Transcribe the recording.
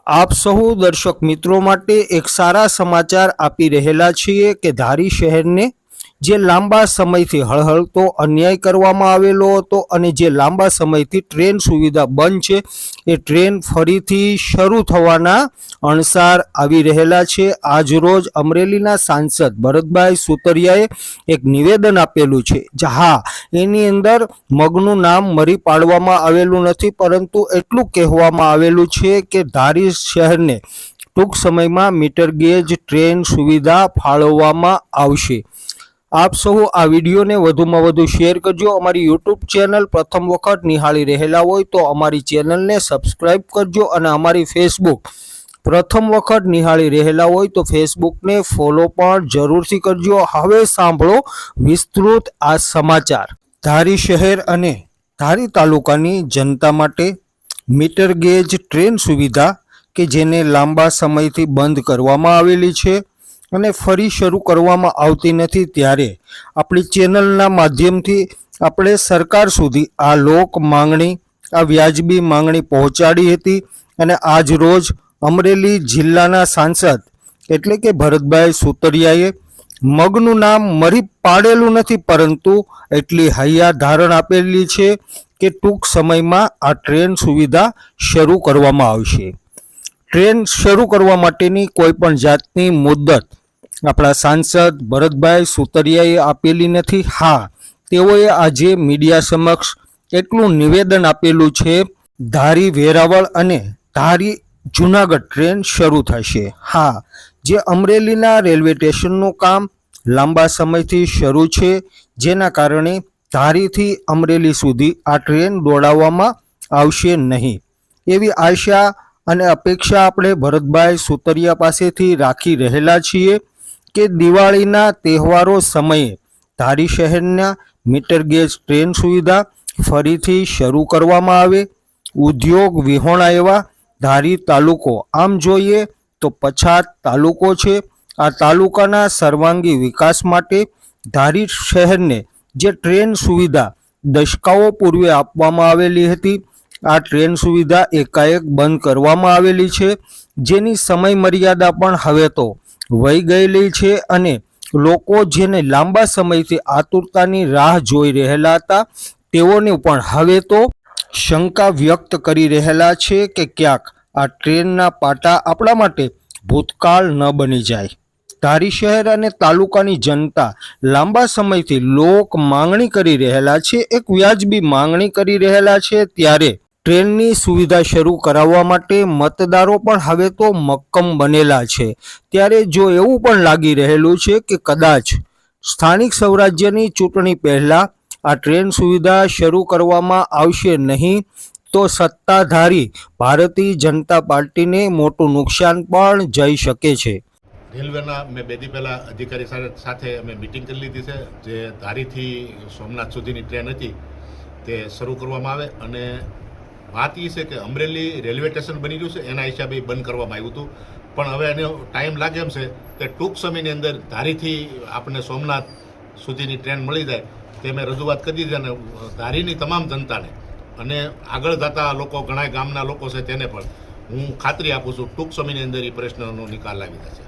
આપ સહુ દર્શક મિત્રો માટે એક સારા સમાચાર આપી રહેલા છીએ કે ધારી શહેરને જે લાંબા સમયથી હળહળતો અન્યાય કરવામાં આવેલો હતો અને જે લાંબા સમયથી ટ્રેન સુવિધા બંધ છે એ ટ્રેન ફરીથી શરૂ થવાના અણસાર આવી રહેલા છે। આજરોજ અમરેલીના સાંસદ ભરતભાઈ સુતરિયાએ એક નિવેદન આપેલું છે। હા, એની અંદર મગનું નામ મરી પાડવામાં આવેલું નથી, પરંતુ એટલું કહેવામાં આવેલું છે કે ધારી શહેરને ટૂંક સમયમાં મીટર ગેજ ટ્રેન સુવિધા ફાળવવામાં આવશે। આપ સૌ આ વિડીયોને વધુમાં વધુ શેર કરજો। અમારી યુટ્યુબ ચેનલ પ્રથમ વખત નિહાળી રહેલા હોય તો અમારી ચેનલને સબસ્ક્રાઈબ કરજો અને અમારી ફેસબુક પ્રથમ વખત નિહાળી રહેલા હોય તો ફેસબુકને ફોલો પણ જરૂરથી કરજો। હવે સાંભળો વિસ્તૃત આ સમાચાર। ધારી શહેર અને ધારી તાલુકાની જનતા માટે મીટર ગેજ ટ્રેન સુવિધા કે જેને લાંબા સમયથી બંધ કરવામાં આવેલી છે અને ફરી શરૂ કરવામાં આવતી નથી, ત્યારે આપણી ચેનલના માધ્યમથી આપણે સરકાર સુધી આ લોક માંગણી, આ વ્યાજબી માંગણી પહોંચાડી હતી અને આજ રોજ અમરેલી જિલ્લાના સાંસદ એટલે કે ભરતભાઈ સુતરિયાએ મગનું નામ મરી પાડેલું નથી, પરંતુ એટલી હૈયા ધારણ આપેલી છે કે ટૂંક સમયમાં આ ટ્રેન સુવિધા શરૂ કરવામાં આવશે। ટ્રેન શરૂ કરવા માટેની કોઈ પણ જાતની મુદ્દત આપણા સાંસદ ભરતભાઈ સુતરિયાએ આપેલી નથી। હા, તેઓએ આજે મીડિયા સમક્ષ એટલું નિવેદન આપેલું છે, ધારી વેરાવળ અને ધારી જુનાગઢ ટ્રેન શરૂ થશે। હા, જે અમરેલીના રેલવે સ્ટેશનનું કામ લાંબા સમયથી શરૂ છે, જેના કારણે ધારીથી અમરેલી સુધી આ ટ્રેન દોડાવવામાં આવશે નહીં, એવી આશા અને અપેક્ષા આપણે ભરતભાઈ સુતરિયા પાસેથી રાખી રહેલા છીએ કે દિવાળીના તહેવારો સમયે ધારી શહેરના મીટર ગેજ ટ્રેન સુવિધા ફરીથી શરૂ કરવામાં આવે। ઉદ્યોગ વિહોણા એવા ધારી તાલુકો આમ જોઈએ તો પછાત તાલુકો છે। આ તાલુકાના સર્વાંગી વિકાસ માટે ધારી શહેરને જે ટ્રેન સુવિધા દશકાઓ પૂર્વે આપવામાં આવેલી હતી, આ ટ્રેન સુવિધા એકાએક બંધ કરવામાં આવેલી છે, જેની સમય મર્યાદા પણ હવે તો વહી ગયેલી છે અને લોકો જેને લાંબા સમયથી આતુરતાની રાહ જોઈ રહેલા હતા તેઓને પણ હવે તો શંકા વ્યક્ત કરી રહેલા છે કે ક્યાંક આ ટ્રેનના પાટા આપણા માટે ભૂતકાળ ન બની જાય। ધારી શહેર અને તાલુકાની જનતા લાંબા સમયથી લોક માંગણી કરી રહેલા છે, એક વ્યાજબી માંગણી કરી રહેલા છે, ત્યારે ટ્રેનની સુવિધા શરૂ કરાવવા માટે મતદારો પણ હવે તો મક્કમ બનેલા છે। ત્યારે જો એવું પણ લાગી રહેલું છે કે કદાચ સ્થાનિક સ્વરાજ્યની ચૂંટણી પહેલા આ ટ્રેન સુવિધા શરૂ કરવામાં આવશે નહીં તો સત્તાધારી ભારતીય જનતા પાર્ટીને મોટું નુકસાન પણ જઈ શકે છે। રેલવેના મેં બે દી પહેલાં અધિકારી સાથે અમે મિટિંગ કરી લીધી છે। જે ધારીથી સોમનાથ સુધીની ટ્રેન હતી તે શરૂ કરવામાં આવે અને વાત એ છે કે અમરેલી રેલવે સ્ટેશન બની ગયું છે, એના હિસાબે બંધ કરવામાં આવ્યું હતું, પણ હવે એનો ટાઈમ લાગે એમ છે કે ટૂંક સમયની અંદર ધારીથી આપણને સોમનાથ સુધીની ટ્રેન મળી જાય તે મેં રજૂઆત કરી દીધી અને ધારીની તમામ જનતાને અને આગળ જતા લોકો ઘણા ગામના લોકો છે તેને પણ હું ખાતરી આપું છું ટૂંક સમયની અંદર એ પ્રશ્નનો નિકાલ લાવી જશે।